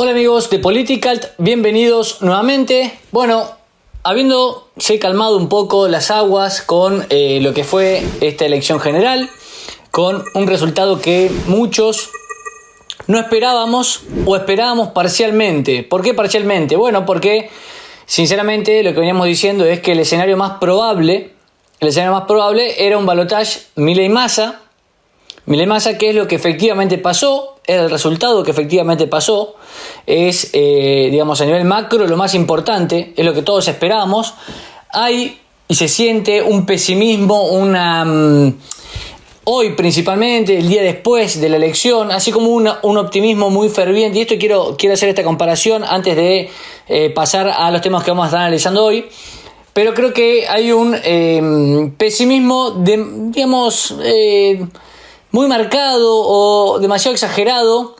Hola amigos de Politicalt, bienvenidos nuevamente. Bueno, habiéndose calmado un poco las aguas con lo que fue esta elección general, con un resultado que muchos no esperábamos o esperábamos parcialmente. ¿Por qué parcialmente? Bueno, porque sinceramente lo que veníamos diciendo es que el escenario más probable era un balotaje Milei-Massa. Milei-Massa, que es lo que efectivamente pasó, era el resultado que efectivamente pasó, es, digamos, a nivel macro lo más importante, es lo que todos esperábamos. Hay y se siente un pesimismo, hoy principalmente, el día después de la elección, así como un optimismo muy ferviente. Y esto quiero hacer esta comparación antes de pasar a los temas que vamos a estar analizando hoy. Pero creo que hay un pesimismo, digamos, muy marcado o demasiado exagerado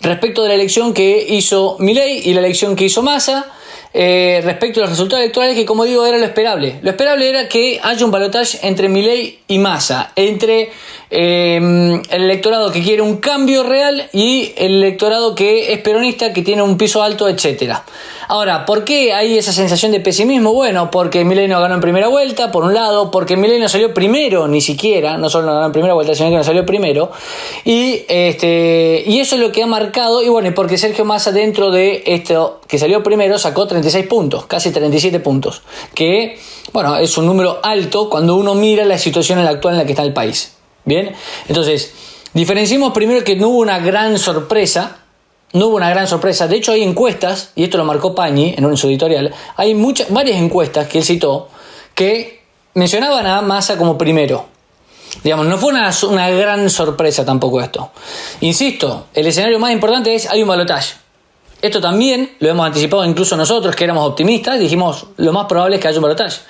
respecto de la elección que hizo Milei y la elección que hizo Massa, respecto a los resultados electorales, que, como digo, era lo esperable. Lo esperable era que haya un balotaje entre Milei y Massa, entre el electorado que quiere un cambio real y el electorado que es peronista, que tiene un piso alto, etcétera. Ahora, ¿por qué hay esa sensación de pesimismo? Bueno, porque Milei no ganó en primera vuelta, por un lado, porque Milei no salió primero, ni siquiera, no solo no ganó en primera vuelta, sino que no salió primero, y eso es lo que ha marcado. Y bueno, y porque Sergio Massa, dentro de esto que salió primero, sacó 36 puntos, casi 37 puntos, que, bueno, es un número alto cuando uno mira la situación actual en la que está el país. Bien, entonces, diferenciemos primero que no hubo una gran sorpresa. De hecho, hay encuestas, y esto lo marcó Pañi en su editorial, hay varias encuestas que él citó que mencionaban a Massa como primero. Digamos, no fue una gran sorpresa tampoco esto. Insisto, el escenario más importante es: hay un balotaje. Esto también lo hemos anticipado incluso nosotros, que éramos optimistas. Dijimos, lo más probable es que haya un balotaje.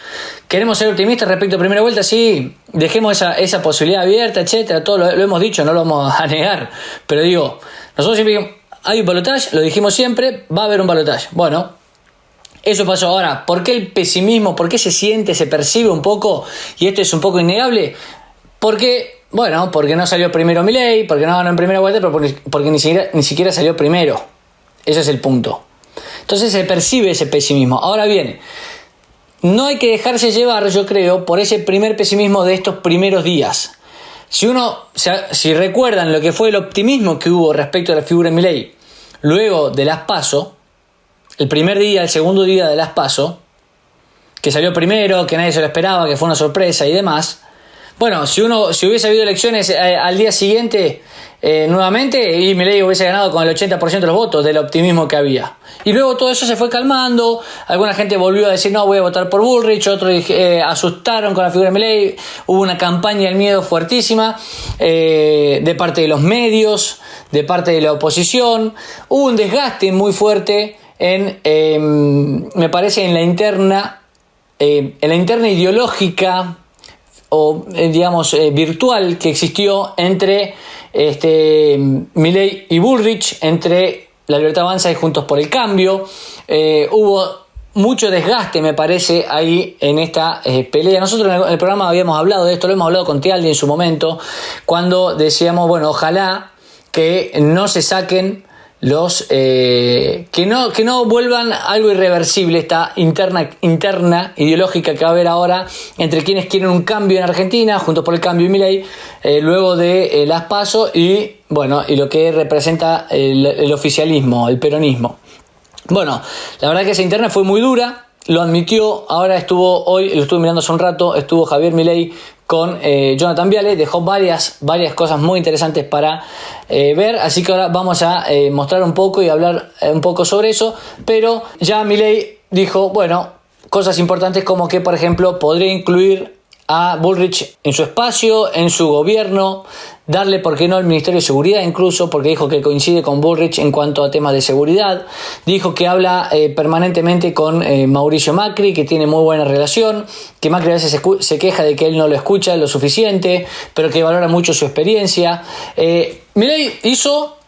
¿Queremos ser optimistas respecto a primera vuelta? Sí, dejemos esa posibilidad abierta, etcétera. Todo lo hemos dicho, no lo vamos a negar. Pero digo, nosotros siempre hay un balotaje, lo dijimos siempre, va a haber un balotaje. Bueno, eso pasó. Ahora, ¿por qué el pesimismo? ¿Por qué se siente, se percibe un poco? Y esto es un poco innegable. Porque no salió primero Milei, porque no ganó en primera vuelta, pero porque ni siquiera salió primero. Ese es el punto. Entonces se percibe ese pesimismo. Ahora bien, no hay que dejarse llevar, yo creo, por ese primer pesimismo de estos primeros días. Si recuerdan lo que fue el optimismo que hubo respecto a la figura de Milei luego de las PASO, el primer día, el segundo día de las PASO, que salió primero, que nadie se lo esperaba, que fue una sorpresa y demás. Bueno, si hubiese habido elecciones al día siguiente nuevamente, y Milei hubiese ganado con el 80% de los votos del optimismo que había. Y luego todo eso se fue calmando. Alguna gente volvió a decir: no, voy a votar por Bullrich. Otros asustaron con la figura de Milei. Hubo una campaña del miedo fuertísima de parte de los medios, de parte de la oposición. Hubo un desgaste muy fuerte me parece, en la interna ideológica o digamos virtual que existió entre Milei y Bullrich, entre La Libertad Avanza y Juntos por el Cambio. Hubo mucho desgaste, me parece, ahí en esta pelea. Nosotros en el programa habíamos hablado de esto, lo hemos hablado con Tealdi en su momento, cuando decíamos, bueno, ojalá que no se saquen que no vuelvan algo irreversible esta interna ideológica que va a haber ahora entre quienes quieren un cambio en Argentina, Juntos por el Cambio y Milei, luego de las PASO y lo que representa el oficialismo, el peronismo. Bueno, la verdad que esa interna fue muy dura, lo admitió. Ahora hoy lo estuve mirando hace un rato, estuvo Javier Milei con Jonathan Viale, dejó varias cosas muy interesantes para ver, así que ahora vamos a mostrar un poco y hablar un poco sobre eso. Pero ya Milei dijo, cosas importantes como que, por ejemplo, podría incluir a Bullrich en su espacio, en su gobierno, darle, ¿por qué no?, el Ministerio de Seguridad incluso, porque dijo que coincide con Bullrich en cuanto a temas de seguridad. Dijo que habla permanentemente con Mauricio Macri, que tiene muy buena relación, que Macri a veces se queja de que él no lo escucha lo suficiente, pero que valora mucho su experiencia. Milei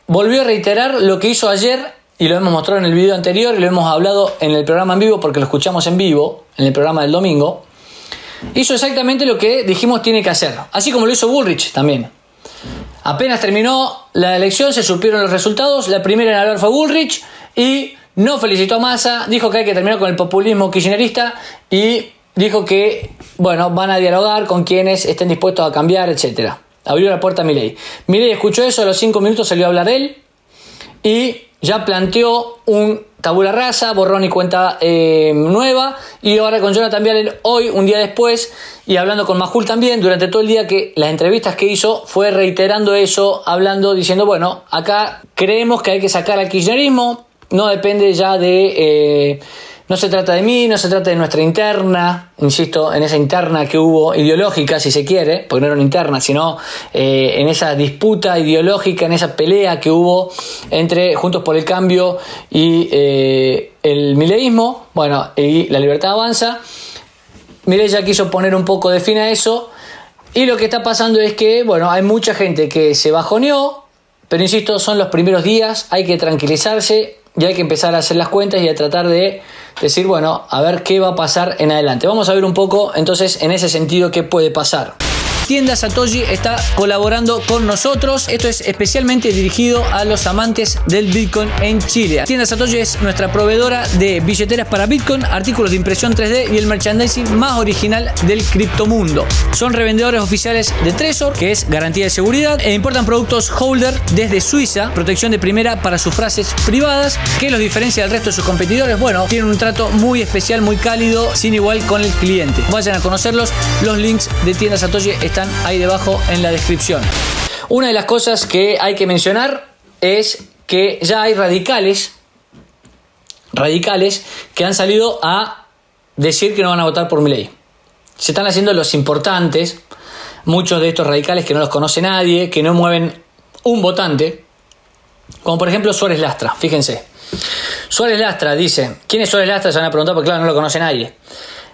volvió a reiterar lo que hizo ayer, y lo hemos mostrado en el video anterior, y lo hemos hablado en el programa en vivo, porque lo escuchamos en vivo, en el programa del domingo. Hizo exactamente lo que dijimos tiene que hacer, así como lo hizo Bullrich también. Apenas terminó la elección, se supieron los resultados. La primera en hablar fue Bullrich y no felicitó a Massa, dijo que hay que terminar con el populismo kirchnerista y dijo que, bueno, van a dialogar con quienes estén dispuestos a cambiar, etc. Abrió la puerta a Milei. Milei escuchó eso, a los 5 minutos salió a hablar él y ya planteó un tabula rasa, borrón y cuenta nueva. Y ahora con Jonathan Viale hoy, un día después, y hablando con Majul también, durante todo el día, que las entrevistas que hizo fue reiterando eso, hablando, diciendo, bueno, acá creemos que hay que sacar al kirchnerismo, no depende ya de... no se trata de mí, no se trata de nuestra interna, insisto, en esa interna que hubo ideológica, si se quiere, porque no era una interna, sino en esa disputa ideológica, en esa pelea que hubo entre Juntos por el Cambio y el mileísmo, bueno, y La Libertad Avanza. Milei ya quiso poner un poco de fin a eso, y lo que está pasando es que, bueno, hay mucha gente que se bajoneó, pero insisto, son los primeros días, hay que tranquilizarse y hay que empezar a hacer las cuentas y a tratar de decir, bueno, a ver qué va a pasar en adelante. Vamos a ver un poco, entonces, en ese sentido, qué puede pasar. Tienda Satoshi está colaborando con nosotros. Esto es especialmente dirigido a los amantes del Bitcoin en Chile. Tienda Satoshi es nuestra proveedora de billeteras para Bitcoin, artículos de impresión 3D y el merchandising más original del criptomundo. Son revendedores oficiales de Trezor, que es garantía de seguridad, e importan productos holder desde Suiza, protección de primera para sus frases privadas. ¿Qué los diferencia del resto de sus competidores? Bueno, tienen un trato muy especial, muy cálido, sin igual con el cliente. Vayan a conocerlos. Los links de Tienda Satoshi están ahí debajo en la descripción. Una de las cosas que hay que mencionar es que ya hay radicales que han salido a decir que no van a votar por Milei. Se están haciendo los importantes, muchos de estos radicales que no los conoce nadie, que no mueven un votante, como por ejemplo Suárez Lastra. Fíjense, Suárez Lastra dice, ¿quién es Suárez Lastra? Se van a preguntar porque claro, no lo conoce nadie.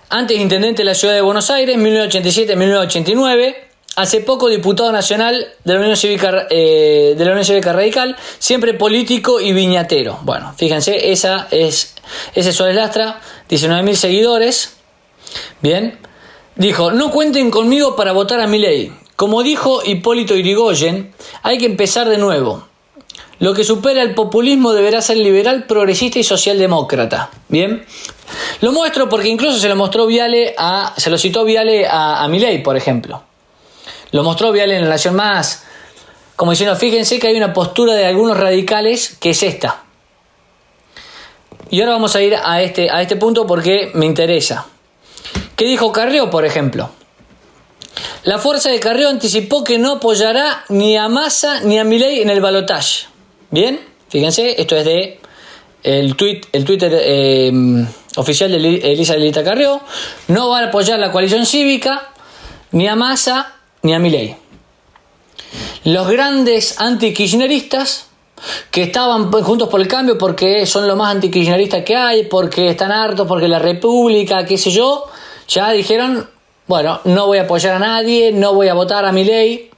Antes intendente de la ciudad de Buenos Aires, 1987-1989, hace poco diputado nacional de la Unión Cívica Radical, siempre político y viñatero. Bueno, fíjense, ese es Suárez Lastra, 19.000 seguidores. Bien, dijo, no cuenten conmigo para votar a Milei. Como dijo Hipólito Yrigoyen, hay que empezar de nuevo. Lo que supera el populismo deberá ser liberal, progresista y socialdemócrata. Bien, lo muestro porque incluso se lo citó Viale a Milei, por ejemplo. Lo mostró Viale en La Nación Más, como diciendo, fíjense que hay una postura de algunos radicales que es esta. Y ahora vamos a ir a este punto porque me interesa. ¿Qué dijo Carrió, por ejemplo? La fuerza de Carrió anticipó que no apoyará ni a Massa ni a Milei en el balotaje. Bien, fíjense, esto es de el Twitter oficial de Elisa Lelita Carrió. No va a apoyar la coalición cívica, ni a Massa, ni a Milei. Los grandes antikirchneristas que estaban juntos por el cambio porque son los más antikirchneristas que hay, porque están hartos, porque la República, qué sé yo, ya dijeron, bueno, no voy a apoyar a nadie, no voy a votar a Milei.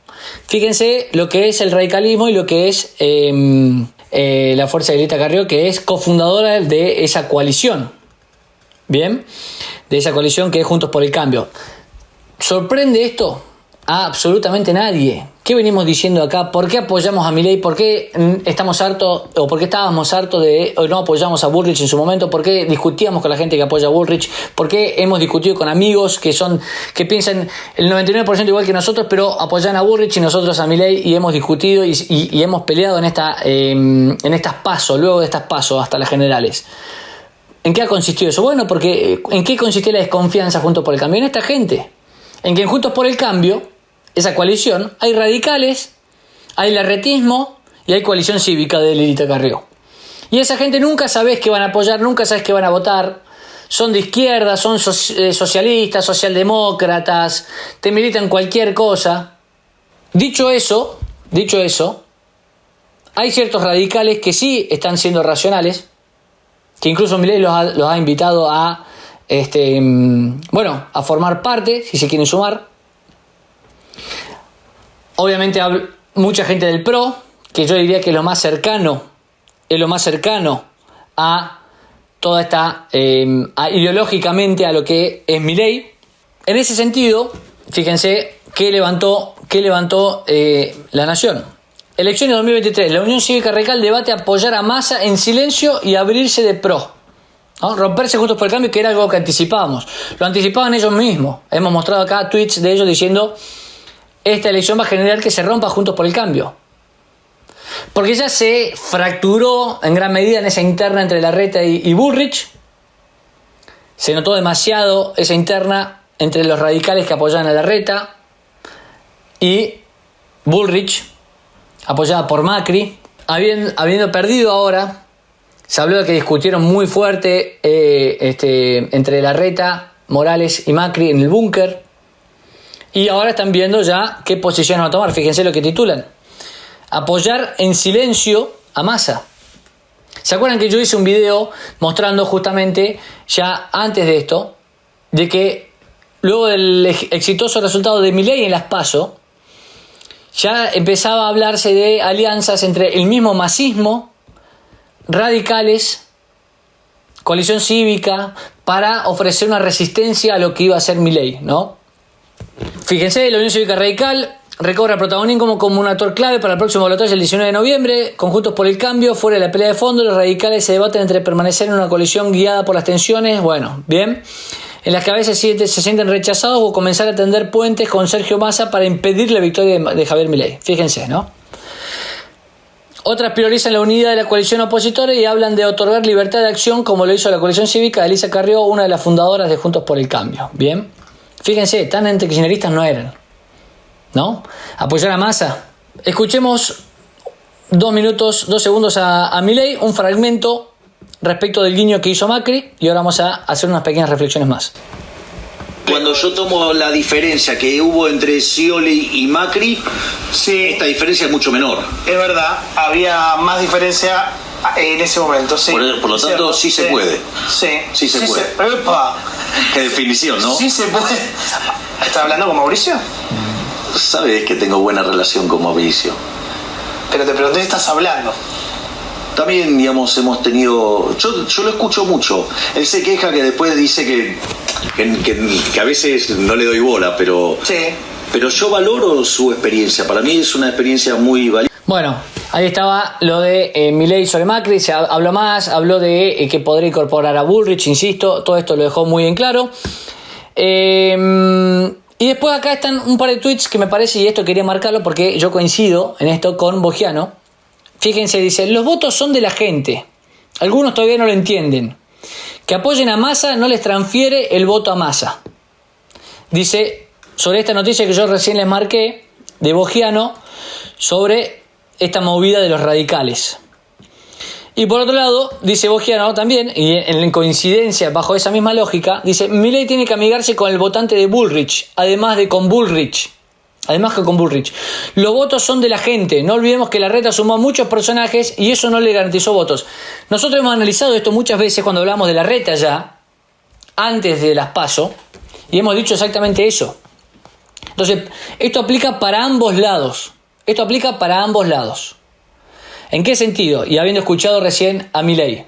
Fíjense lo que es el radicalismo y lo que es la fuerza de Lelita Carrió, que es cofundadora de esa coalición. Bien, de esa coalición que es Juntos por el Cambio. ¿Sorprende esto? A absolutamente nadie. ¿Qué venimos diciendo acá? ¿Por qué apoyamos a Milei? ¿Por qué estamos hartos o por qué estábamos hartos de o no apoyamos a Bullrich en su momento? ¿Por qué discutíamos con la gente que apoya a Bullrich? ¿Por qué hemos discutido con amigos que piensan el 99% igual que nosotros, pero apoyan a Bullrich y nosotros a Milei, y hemos discutido y hemos peleado en estas pasos, luego de estas pasos hasta las generales? ¿En qué ha consistido eso? Bueno, porque ¿en qué consistía la desconfianza Juntos por el Cambio? En esta gente. En que en Juntos por el Cambio, esa coalición, hay radicales, hay larretismo y hay coalición cívica de Lelita Carrió. Y esa gente nunca sabes qué van a apoyar, nunca sabes qué van a votar. Son de izquierda, son socialistas, socialdemócratas, te militan cualquier cosa. Dicho eso, hay ciertos radicales que sí están siendo racionales, que incluso Milei los ha invitado a formar parte, si se quieren sumar. Obviamente mucha gente del PRO, que yo diría que es lo más cercano a toda esta, ideológicamente a lo que es Milei. En ese sentido, fíjense que levantó que levantó La Nación. Elecciones 2023. La Unión Cívica Radical debate apoyar a Massa en silencio y abrirse de pro. ¿No? Romperse Juntos por el Cambio, que era algo que anticipábamos. Lo anticipaban ellos mismos. Hemos mostrado acá tweets de ellos diciendo: esta elección va a generar que se rompa Juntos por el Cambio. Porque ya se fracturó en gran medida en esa interna entre Larreta y Bullrich. Se notó demasiado esa interna entre los radicales que apoyaban a Larreta y Bullrich, apoyada por Macri. Habiendo perdido ahora, se habló de que discutieron muy fuerte entre Larreta, Morales y Macri en el búnker. Y ahora están viendo ya qué posiciones van a tomar. Fíjense lo que titulan: apoyar en silencio a Massa. ¿Se acuerdan que yo hice un video mostrando justamente, ya antes de esto, de que luego del exitoso resultado de Milei en las PASO, ya empezaba a hablarse de alianzas entre el mismo masismo, radicales, coalición cívica, para ofrecer una resistencia a lo que iba a ser Milei, ¿no? Fíjense, la Unión Cívica Radical recobra protagonismo como un actor clave para el próximo balotaje el 19 de noviembre. Con Juntos por el Cambio fuera de la pelea de fondo, los radicales se debaten entre permanecer en una coalición guiada por las tensiones, bueno, bien, en las que a veces se sienten rechazados, o comenzar a tender puentes con Sergio Massa para impedir la victoria de Javier Milei. Fíjense, ¿no? Otras priorizan la unidad de la coalición opositora y hablan de otorgar libertad de acción, como lo hizo la coalición cívica de Elisa Carrió, una de las fundadoras de Juntos por el Cambio. Bien, fíjense, tan antikirchneristas no eran, ¿no? Apoyar a Massa. Escuchemos 2 segundos a Milei, un fragmento respecto del guiño que hizo Macri, y ahora vamos a hacer unas pequeñas reflexiones más. Cuando yo tomo la diferencia que hubo entre Scioli y Macri, sí, esta diferencia es mucho menor. Es verdad, había más diferencia en ese momento, sí. Por lo tanto, sí se puede. Sí se puede. ¡Epa! Qué definición, ¿no? Sí se puede. ¿Estás hablando con Mauricio? Sabes que tengo buena relación con Mauricio. Pero te pregunté, ¿estás hablando? También, digamos, hemos tenido... Yo lo escucho mucho. Él se queja que después dice que a veces no le doy bola, pero... Sí. Pero yo valoro su experiencia. Para mí es una experiencia muy valiosa. Bueno, ahí estaba lo de Milei sobre Macri. Se habló más, habló de que podría incorporar a Bullrich, insisto. Todo esto lo dejó muy en claro. Y después acá están un par de tweets que me parece, y esto quería marcarlo porque yo coincido en esto con Bogiano. Fíjense, dice: los votos son de la gente. Algunos todavía no lo entienden. Que apoyen a Massa no les transfiere el voto a Massa. Dice sobre esta noticia que yo recién les marqué de Bogiano sobre esta movida de los radicales. Y por otro lado, dice Bogiano también, y en coincidencia bajo esa misma lógica, dice: Milei tiene que amigarse con el votante de Bullrich, además que con Bullrich. Los votos son de la gente. No olvidemos que Larreta sumó a muchos personajes y eso no le garantizó votos. Nosotros hemos analizado esto muchas veces cuando hablamos de Larreta ya, antes de las PASO, y hemos dicho exactamente eso. Entonces, esto aplica para ambos lados. ¿En qué sentido? Y habiendo escuchado recién a Milei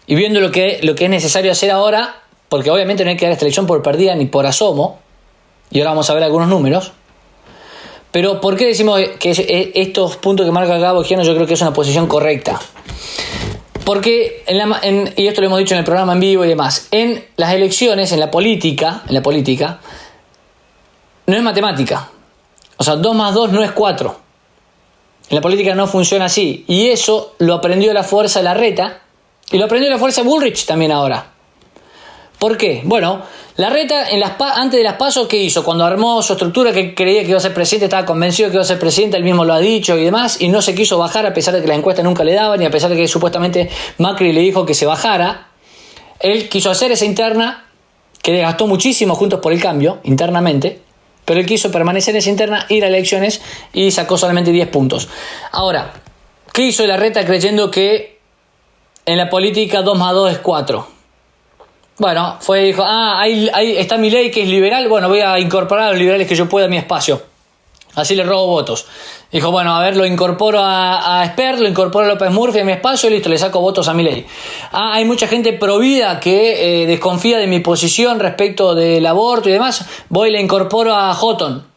y viendo lo que es necesario hacer ahora, porque obviamente no hay que dar esta elección por perdida ni por asomo, y ahora vamos a ver algunos números. Pero ¿por qué decimos que estos puntos que marca acá Bogiano yo creo que es una posición correcta? Porque, y esto lo hemos dicho en el programa en vivo y demás, en las elecciones, en la política, no es matemática. O sea, 2 más 2 no es 4. En la política no funciona así. Y eso lo aprendió la fuerza Larreta y lo aprendió la fuerza Bullrich también ahora. ¿Por qué? Bueno, Larreta antes de las PASO, ¿qué hizo? Cuando armó su estructura, que creía que iba a ser presidente, estaba convencido que iba a ser presidente, él mismo lo ha dicho y demás, y no se quiso bajar a pesar de que las encuestas nunca le daban y a pesar de que supuestamente Macri le dijo que se bajara. Él quiso hacer esa interna que desgastó muchísimo Juntos por el Cambio internamente, pero él quiso permanecer en esa interna, ir a elecciones y sacó solamente 10 puntos. Ahora, ¿qué hizo Larreta creyendo que en la política 2 más 2 es 4? Bueno, dijo, ahí está Milei, que es liberal, bueno, voy a incorporar a los liberales que yo pueda a mi espacio. Así le robo votos. Dijo, bueno, a ver, lo incorporo a Espert, lo incorporo a López Murphy a mi espacio y listo, le saco votos a Milei. Hay mucha gente provida que desconfía de mi posición respecto del aborto y demás, voy y le incorporo a Houghton.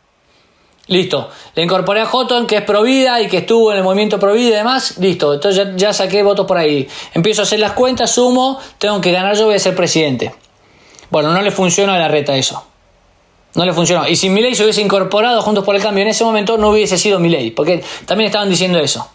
Listo. Le incorporé a Houghton, que es provida y que estuvo en el movimiento provida y demás. Listo. Entonces ya saqué votos por ahí. Empiezo a hacer las cuentas, sumo, tengo que ganar yo, voy a ser presidente. Bueno, no le funcionó a Larreta eso. No le funcionó. Y si Milei se hubiese incorporado Juntos por el Cambio en ese momento, no hubiese sido Milei. Porque también estaban diciendo eso.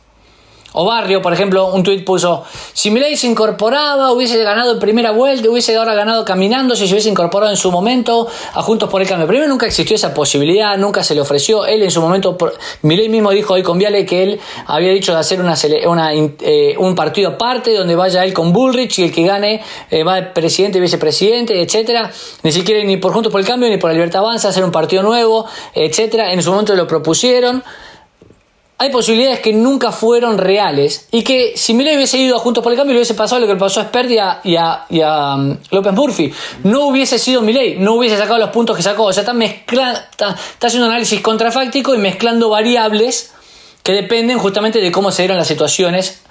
O Barrio, por ejemplo, un tuit puso: si Milei se incorporaba, hubiese ganado en primera vuelta, hubiese ahora ganado caminando si se hubiese incorporado en su momento a Juntos por el Cambio. Primero, nunca existió esa posibilidad, nunca se le ofreció. Él en su momento, Milei mismo dijo hoy con Viale que él había dicho de hacer un partido aparte donde vaya él con Bullrich y el que gane va de presidente y vicepresidente, etcétera. Ni siquiera ni por Juntos por el Cambio ni por la Libertad Avanza, hacer un partido nuevo, etcétera. En su momento lo propusieron. Hay posibilidades que nunca fueron reales y que si Milei hubiese ido a Juntos por el Cambio le hubiese pasado lo que le pasó a Sperti y a López Murphy. No hubiese sido Milei, no hubiese sacado los puntos que sacó. O sea, está haciendo un análisis contrafáctico y mezclando variables que dependen justamente de cómo se dieron las situaciones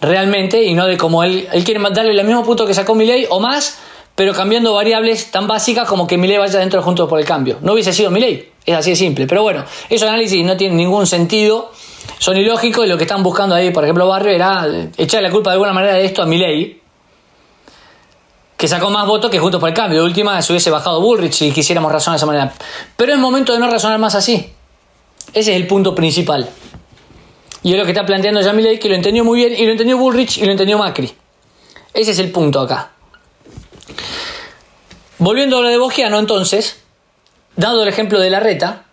realmente y no de cómo él quiere darle el mismo punto que sacó Milei o más, pero cambiando variables tan básicas como que Milei vaya dentro de Juntos por el Cambio. No hubiese sido Milei. Es así de simple. Pero bueno, esos análisis no tienen ningún sentido, son ilógicos y lo que están buscando ahí, por ejemplo, Barrio, era echarle la culpa de alguna manera de esto a Milei, que sacó más votos que Juntos por el Cambio. De última se hubiese bajado Bullrich si quisiéramos razonar de esa manera. Pero es momento de no razonar más así. Ese es el punto principal. Y es lo que está planteando ya Milei, que lo entendió muy bien, y lo entendió Bullrich y lo entendió Macri. Ese es el punto acá. Volviendo a lo de Bogiano, entonces, dado el ejemplo de Larreta,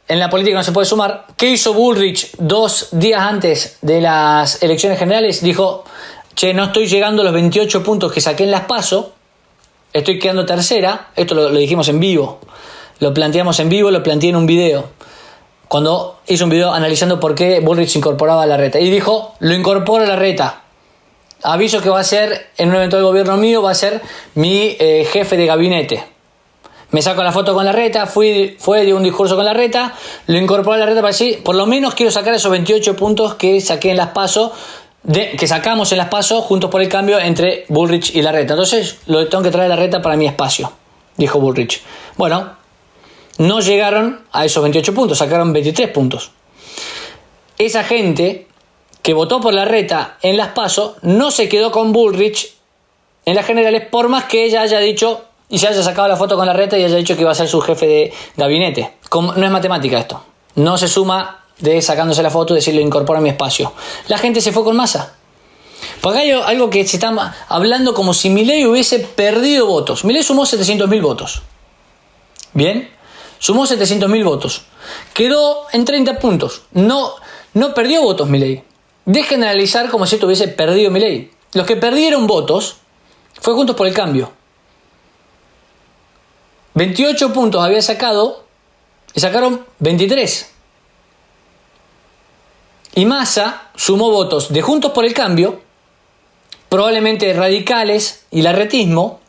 en la política no se puede sumar. ¿Qué hizo Bullrich 2 días antes de las elecciones generales? Dijo: che, no estoy llegando a los 28 puntos que saqué en las PASO, estoy quedando tercera. Esto lo dijimos en vivo, lo planteamos en vivo, lo planteé en un video, cuando hizo un video analizando por qué Bullrich incorporaba a Larreta. Y dijo: lo incorporo a Larreta. Aviso que va a ser, en un evento del gobierno mío, va a ser mi jefe de gabinete. Me saco la foto con Larreta, fue de un discurso con Larreta, lo incorporé a Larreta para decir, por lo menos quiero sacar esos 28 puntos que saqué en las PASO, que sacamos en las PASO Juntos por el Cambio entre Bullrich y Larreta. Entonces lo tengo que traer a Larreta para mi espacio, dijo Bullrich. Bueno, no llegaron a esos 28 puntos, sacaron 23 puntos. Esa gente que votó por Larreta en las PASO no se quedó con Bullrich en las generales, por más que ella haya dicho y se haya sacado la foto con Larreta y haya dicho que iba a ser su jefe de gabinete. No es matemática esto. No se suma de sacándose la foto y decirle incorpora a mi espacio. La gente se fue con Massa. Porque hay algo que se está hablando como si Milei hubiese perdido votos. Milei sumó 700.000 votos. Bien, sumó 700.000 votos. Quedó en 30 puntos. No perdió votos Milei. Dejen de analizar como si esto hubiese perdido Milei. Los que perdieron votos fue Juntos por el Cambio. 28 puntos había sacado y sacaron 23. Y Massa sumó votos de Juntos por el Cambio, probablemente radicales y larretismo,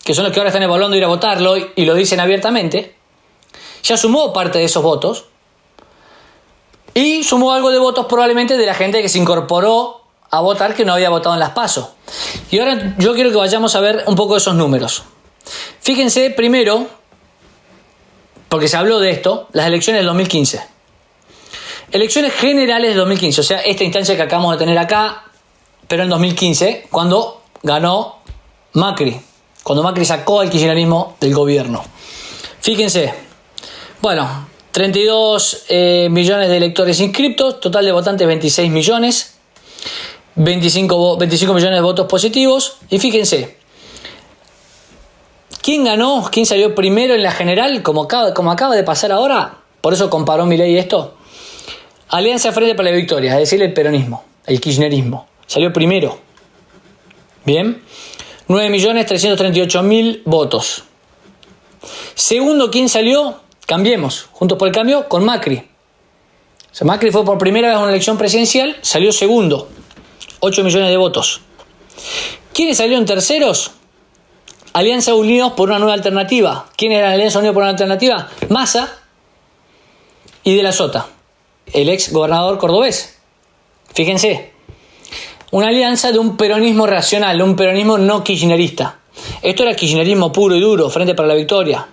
que son los que ahora están evaluando ir a votarlo y lo dicen abiertamente. Ya sumó parte de esos votos y sumó algo de votos probablemente de la gente que se incorporó a votar que no había votado en las PASO. Y ahora yo quiero que vayamos a ver un poco esos números. Fíjense primero, porque se habló de esto, las elecciones del 2015. Elecciones generales del 2015, o sea, esta instancia que acabamos de tener acá, pero en 2015, cuando ganó Macri, cuando Macri sacó al kirchnerismo del gobierno. Fíjense, bueno, 32 millones de electores inscriptos, total de votantes 26 millones, 25 millones de votos positivos, y fíjense, ¿quién ganó? ¿Quién salió primero en la general? Como acaba de pasar ahora, por eso comparó Milei esto. Alianza Frente para la Victoria, es decir, el peronismo, el kirchnerismo. Salió primero. Bien. 9.338.000 votos. Segundo, ¿quién salió? Cambiemos. Juntos por el Cambio con Macri. O sea, Macri fue por primera vez a una elección presidencial, salió segundo. 8 millones de votos. ¿Quiénes salieron terceros? Alianza Unidos por una nueva alternativa. ¿Quién era la Alianza Unidos por una alternativa? Massa y De la Sota, el ex gobernador cordobés. Fíjense, una alianza de un peronismo racional, de un peronismo no kirchnerista. Esto era kirchnerismo puro y duro, Frente para la Victoria.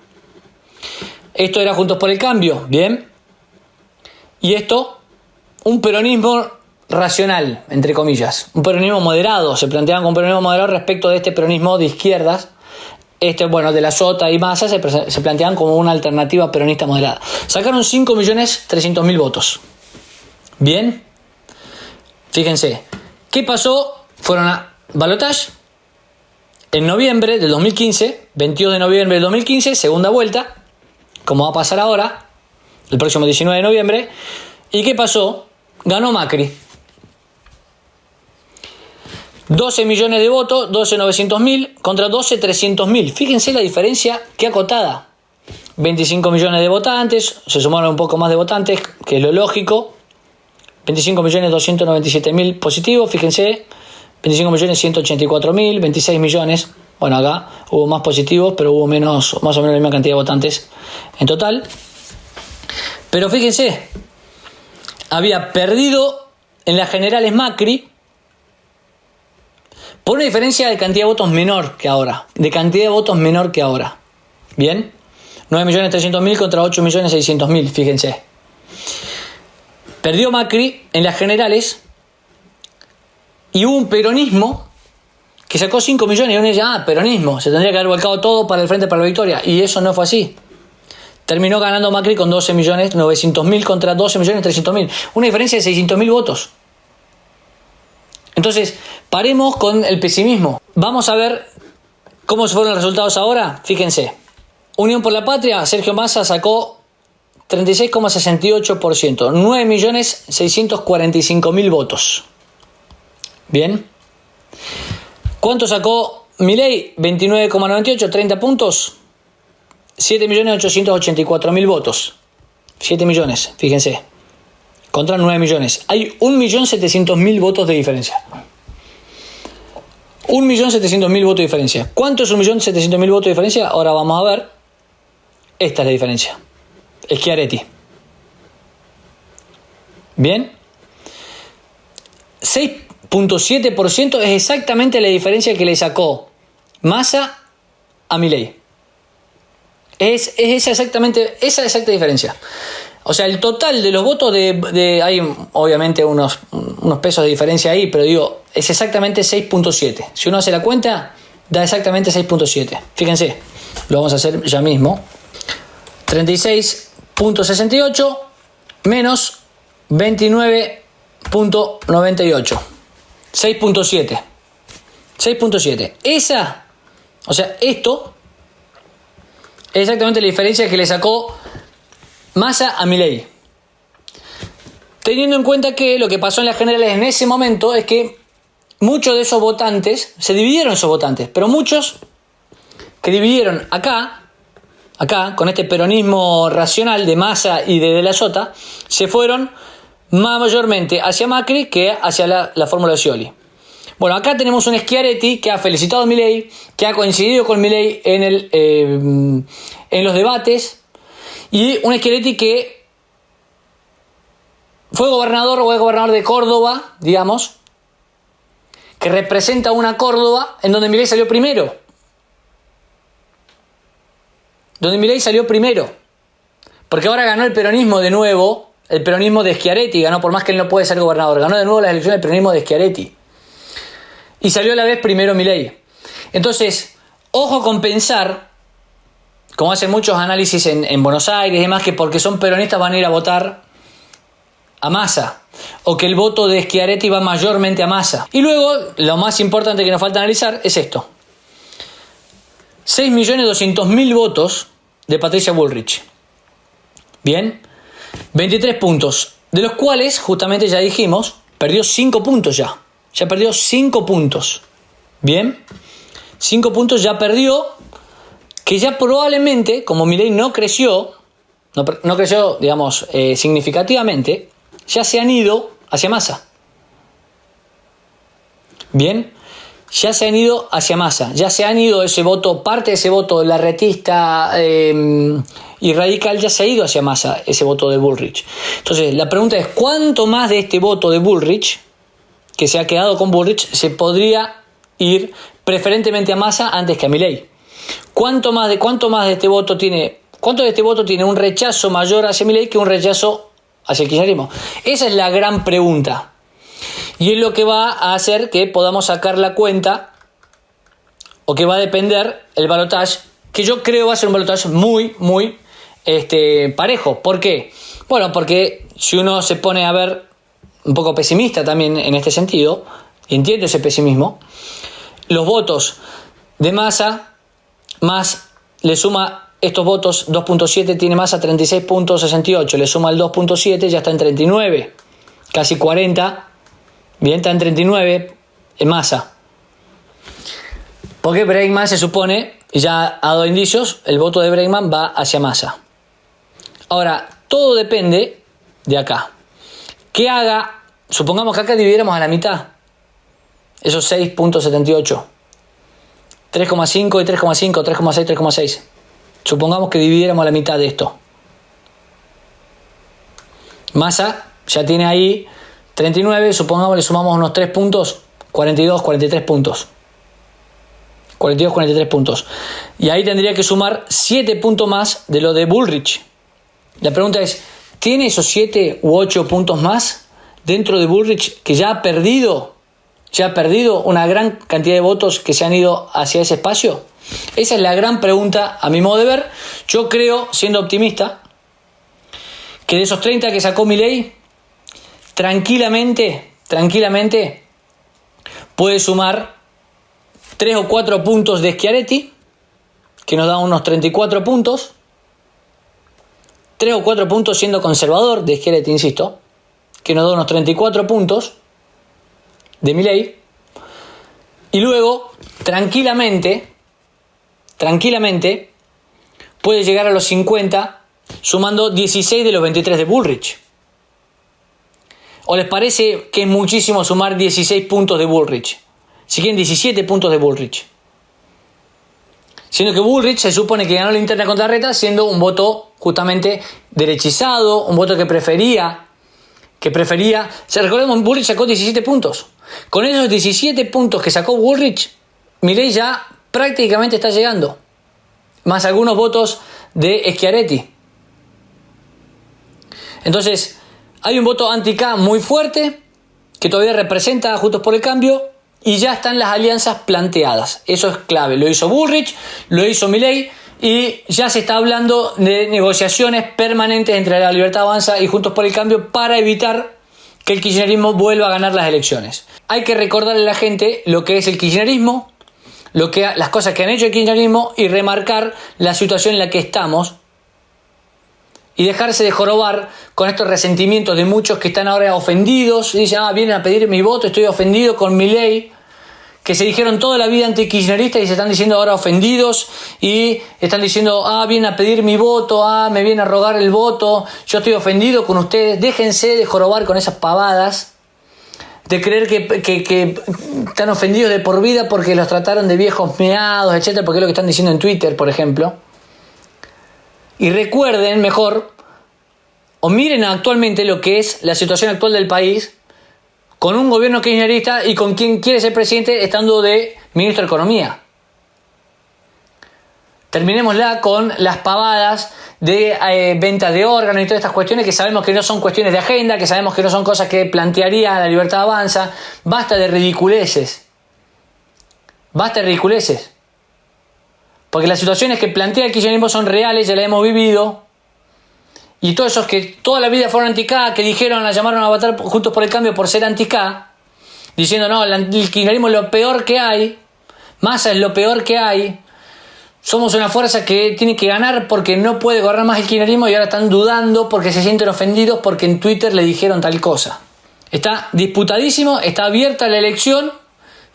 Esto era Juntos por el Cambio, ¿bien? Y esto, un peronismo racional, entre comillas. Un peronismo moderado. Se planteaban con un peronismo moderado respecto de este peronismo de izquierdas. Bueno, de la Sota y Massa se planteaban como una alternativa peronista moderada. Sacaron 5.300.000 votos. ¿Bien? Fíjense. ¿Qué pasó? Fueron a balotaje en noviembre del 2015, 22 de noviembre del 2015, segunda vuelta, como va a pasar ahora, el próximo 19 de noviembre. ¿Y qué pasó? Ganó Macri. 12 millones de votos, 12.900.000 contra 12.300.000. Fíjense la diferencia, qué acotada. 25 millones de votantes, se sumaron un poco más de votantes, que es lo lógico. 25.297.000 positivos, fíjense. 25.184.000, 26 millones. Bueno, acá hubo más positivos, pero hubo menos, más o menos la misma cantidad de votantes en total. Pero fíjense, había perdido en las generales Macri por una diferencia de cantidad de votos menor que ahora. ¿Bien? 9.300.000 contra 8.600.000, fíjense. Perdió Macri en las generales y hubo un peronismo que sacó 5 millones y uno decía, peronismo, se tendría que haber volcado todo para el Frente para la Victoria. Y eso no fue así. Terminó ganando Macri con 12.900.000 contra 12.300.000. Una diferencia de 600.000 votos. Entonces, paremos con el pesimismo. Vamos a ver cómo fueron los resultados ahora. Fíjense. Unión por la Patria, Sergio Massa sacó 36,68%. 9.645.000 votos. Bien. ¿Cuánto sacó Milei? 29,98, 30 puntos. 7.884.000 votos. 7 millones, fíjense. Contra 9 millones. Hay 1.700.000 votos de diferencia. 1.700.000 votos de diferencia. ¿Cuánto es 1.700.000 votos de diferencia? Ahora vamos a ver. Esta es la diferencia. Schiaretti. Bien. 6.7% es exactamente la diferencia que le sacó Massa a Milei. Es esa exacta diferencia. O sea, el total de los votos hay obviamente unos pesos de diferencia ahí, pero digo, es exactamente 6.7. Si uno hace la cuenta, da exactamente 6.7. Fíjense, lo vamos a hacer ya mismo. 36.68 menos 29.98. 6.7. 6.7. Esto es exactamente la diferencia que le sacó Massa a Milei. Teniendo en cuenta que lo que pasó en las generales en ese momento es que muchos de esos votantes, se dividieron esos votantes, pero muchos que dividieron acá, con este peronismo racional de Massa y de la Sota, se fueron mayormente hacia Macri que hacia la fórmula de Scioli. Bueno, acá tenemos un Schiaretti que ha felicitado a Milei, que ha coincidido con Milei en los debates, y un Schiaretti que fue gobernador de Córdoba, digamos, que representa una Córdoba en donde Milei salió primero. Porque ahora ganó el peronismo de nuevo, el peronismo de Schiaretti, ganó por más que él no puede ser gobernador, ganó de nuevo las elecciones el peronismo de Schiaretti. Y salió a la vez primero Milei. Entonces, ojo con pensar, como hacen muchos análisis en Buenos Aires y demás, que porque son peronistas van a ir a votar a Massa, o que el voto de Schiaretti va mayormente a Massa. Y luego, lo más importante que nos falta analizar es esto. 6.200.000 votos de Patricia Bullrich. Bien, 23 puntos, de los cuales, justamente ya dijimos, perdió 5 puntos ya. Ya perdió 5 puntos. Bien, 5 puntos ya perdió, que ya probablemente, como Milei no creció, digamos, significativamente, ya se han ido hacia Massa. Bien, ya se han ido hacia Massa, ya se han ido ese voto, parte de ese voto larretista y radical ya se ha ido hacia Massa, ese voto de Bullrich. Entonces, la pregunta es, ¿cuánto más de este voto de Bullrich, que se ha quedado con Bullrich, se podría ir preferentemente a Massa antes que a Milei? ¿Cuánto más de este voto tiene? ¿Cuánto de este voto tiene un rechazo mayor hacia Milei que un rechazo hacia el kirchnerismo? Esa es la gran pregunta. Y es lo que va a hacer que podamos sacar la cuenta, o que va a depender el balotaje, que yo creo va a ser un balotaje muy, muy parejo. ¿Por qué? Bueno, porque si uno se pone a ver un poco pesimista también en este sentido, y entiendo ese pesimismo, los votos de Massa, más le suma estos votos, 2.7, tiene Massa 36.68, le suma el 2.7, ya está en 39, casi 40, bien, está en 39 en Massa. Porque Bregman se supone, y ya ha dado indicios, el voto de Bregman va hacia Massa. Ahora, todo depende de acá. ¿Qué haga? Supongamos que acá dividiéramos a la mitad esos 6.78. 3,5 y 3,5, 3,6, 3,6. Supongamos que dividiéramos a la mitad de esto. Massa ya tiene ahí 39, supongamos le sumamos unos 3 puntos, 42, 43 puntos. 42, 43 puntos. Y ahí tendría que sumar 7 puntos más de lo de Bullrich. La pregunta es, ¿tiene esos 7 u 8 puntos más dentro de Bullrich, que ya ha perdido una gran cantidad de votos que se han ido hacia ese espacio? Esa es la gran pregunta a mi modo de ver. Yo creo, siendo optimista, que de esos 30 que sacó Milei, tranquilamente puede sumar 3 o 4 puntos de Schiaretti, que nos da unos 34 puntos. 3 o 4 puntos siendo conservador de Schiaretti, insisto, que nos da unos 34 puntos de Milei. Y luego, tranquilamente, puede llegar a los 50, sumando 16 de los 23 de Bullrich. ¿O les parece que es muchísimo sumar 16 puntos de Bullrich? Si quieren 17 puntos de Bullrich. Siendo que Bullrich se supone que ganó la interna contra Reta siendo un voto justamente derechizado, un voto que prefería. Recordemos, Bullrich sacó 17 puntos. Con esos 17 puntos que sacó Bullrich, Milei ya prácticamente está llegando. Más algunos votos de Schiaretti. Entonces, hay un voto anti-K muy fuerte, que todavía representa a Juntos por el Cambio, y ya están las alianzas planteadas. Eso es clave. Lo hizo Bullrich, lo hizo Milei, y ya se está hablando de negociaciones permanentes entre La Libertad Avanza y Juntos por el Cambio para evitar que el kirchnerismo vuelva a ganar las elecciones. Hay que recordarle a la gente lo que es el kirchnerismo, las cosas que han hecho el kirchnerismo, y remarcar la situación en la que estamos, y dejarse de jorobar con estos resentimientos de muchos que están ahora ofendidos y dicen, vienen a pedir mi voto, estoy ofendido con Milei, que se dijeron toda la vida antikirchneristas y se están diciendo ahora ofendidos y están diciendo, vienen a pedir mi voto, me vienen a rogar el voto, yo estoy ofendido con ustedes. Déjense de jorobar con esas pavadas, de creer que están ofendidos de por vida porque los trataron de viejos meados, etcétera, porque es lo que están diciendo en Twitter, por ejemplo. Y recuerden mejor, o miren actualmente lo que es la situación actual del país, con un gobierno kirchnerista y con quien quiere ser presidente estando de ministro de Economía. Terminémosla con las pavadas de venta de órganos y todas estas cuestiones que sabemos que no son cuestiones de agenda, que sabemos que no son cosas que plantearía La Libertad Avanza. Basta de ridiculeces. Porque las situaciones que plantea el kirchnerismo son reales, ya las hemos vivido. Y todos esos que toda la vida fueron anti-K, que la llamaron a votar Juntos por el Cambio por ser anti-K, diciendo, no, el kirchnerismo es lo peor que hay, Massa es lo peor que hay, somos una fuerza que tiene que ganar porque no puede gobernar más el kirchnerismo, y ahora están dudando porque se sienten ofendidos porque en Twitter le dijeron tal cosa. Está disputadísimo, está abierta la elección,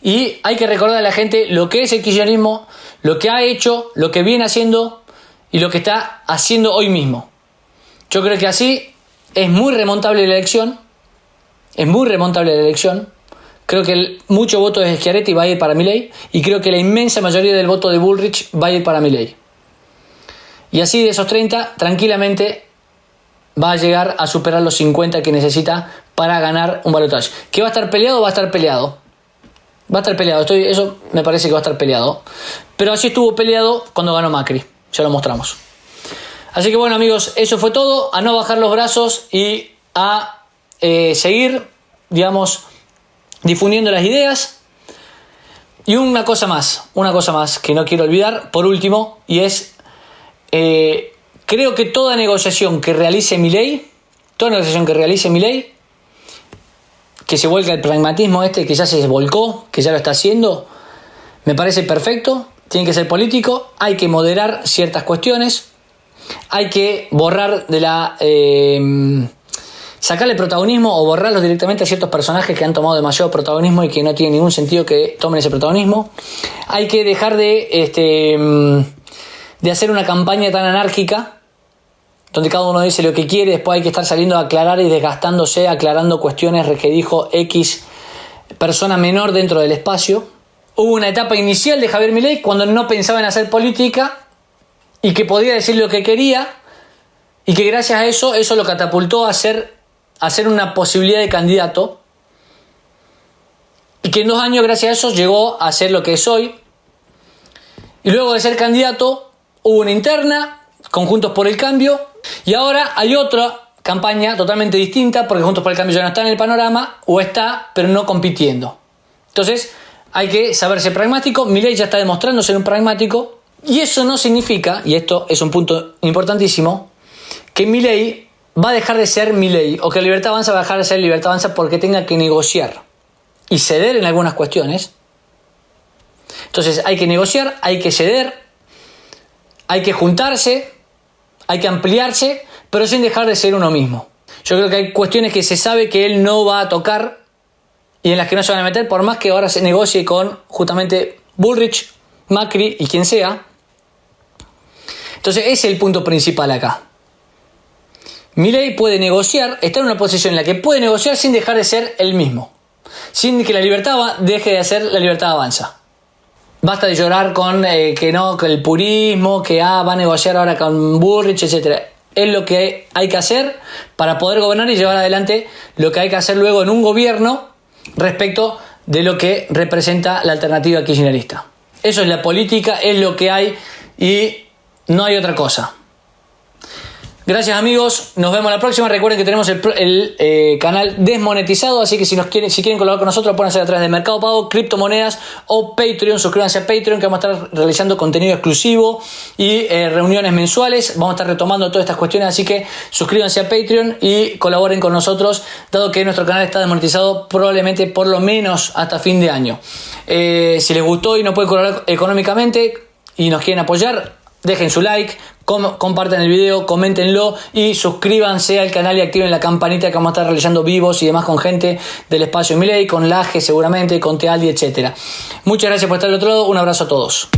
y hay que recordar a la gente lo que es el kirchnerismo, lo que ha hecho, lo que viene haciendo y lo que está haciendo hoy mismo. Yo creo que así es muy remontable la elección. Creo que mucho voto de Schiaretti va a ir para Milei, y creo que la inmensa mayoría del voto de Bullrich va a ir para Milei. Y así de esos 30, tranquilamente va a llegar a superar los 50 que necesita para ganar un balotaje. ¿Que va a estar peleado? Va a estar peleado. Eso me parece que va a estar peleado. Pero así estuvo peleado cuando ganó Macri. Ya lo mostramos. Así que bueno, amigos, eso fue todo. A no bajar los brazos y a seguir, digamos, difundiendo las ideas. Y una cosa más que no quiero olvidar, por último, y es, creo que toda negociación que realice Milei, que se vuelca el pragmatismo que ya se volcó, que ya lo está haciendo, me parece perfecto. Tiene que ser político, hay que moderar ciertas cuestiones, hay que borrar de la... sacarle protagonismo o borrarlos directamente a ciertos personajes que han tomado demasiado protagonismo y que no tiene ningún sentido que tomen ese protagonismo. Hay que dejar de hacer una campaña tan anárquica, donde cada uno dice lo que quiere, después hay que estar saliendo a aclarar y desgastándose, aclarando cuestiones que dijo X persona menor dentro del espacio. Hubo una etapa inicial de Javier Milei cuando no pensaba en hacer política y que podía decir lo que quería, y que gracias a eso lo catapultó a ser una posibilidad de candidato, y que en 2 años gracias a eso llegó a ser lo que es hoy. Y luego de ser candidato hubo una interna con Juntos por el Cambio, y ahora hay otra campaña totalmente distinta porque Juntos por el Cambio ya no está en el panorama, o está pero no compitiendo. Entonces hay que saber ser pragmático. Milei ya está demostrando ser un pragmático, y eso no significa, y esto es un punto importantísimo, que Milei va a dejar de ser Milei, o que Libertad Avanza va a dejar de ser Libertad Avanza porque tenga que negociar y ceder en algunas cuestiones. Entonces hay que negociar, hay que ceder, hay que juntarse, hay que ampliarse, pero sin dejar de ser uno mismo. Yo creo que hay cuestiones que se sabe que él no va a tocar y en las que no se van a meter, por más que ahora se negocie con justamente Bullrich, Macri y quien sea. Entonces ese es el punto principal acá. Milei puede negociar, está en una posición en la que puede negociar sin dejar de ser él mismo, sin que la libertad deje de ser la Libertad Avanza. Basta de llorar con que el purismo, que va a negociar ahora con Bullrich, etc. Es lo que hay que hacer para poder gobernar y llevar adelante lo que hay que hacer luego en un gobierno respecto de lo que representa la alternativa kirchnerista. Eso es la política, es lo que hay y no hay otra cosa. Gracias, amigos, nos vemos la próxima. Recuerden que tenemos el canal desmonetizado, así que si quieren colaborar con nosotros, pueden hacer a través de Mercado Pago, criptomonedas o Patreon. Suscríbanse a Patreon, que vamos a estar realizando contenido exclusivo y reuniones mensuales. Vamos a estar retomando todas estas cuestiones, así que suscríbanse a Patreon y colaboren con nosotros, dado que nuestro canal está desmonetizado probablemente por lo menos hasta fin de año. Si les gustó y no pueden colaborar económicamente y nos quieren apoyar, dejen su like, compartan el video, coméntenlo y suscríbanse al canal y activen la campanita, que vamos a estar realizando vivos y demás con gente del espacio Milei, con Laje seguramente, con Tealdi, etc. Muchas gracias por estar al otro lado, un abrazo a todos.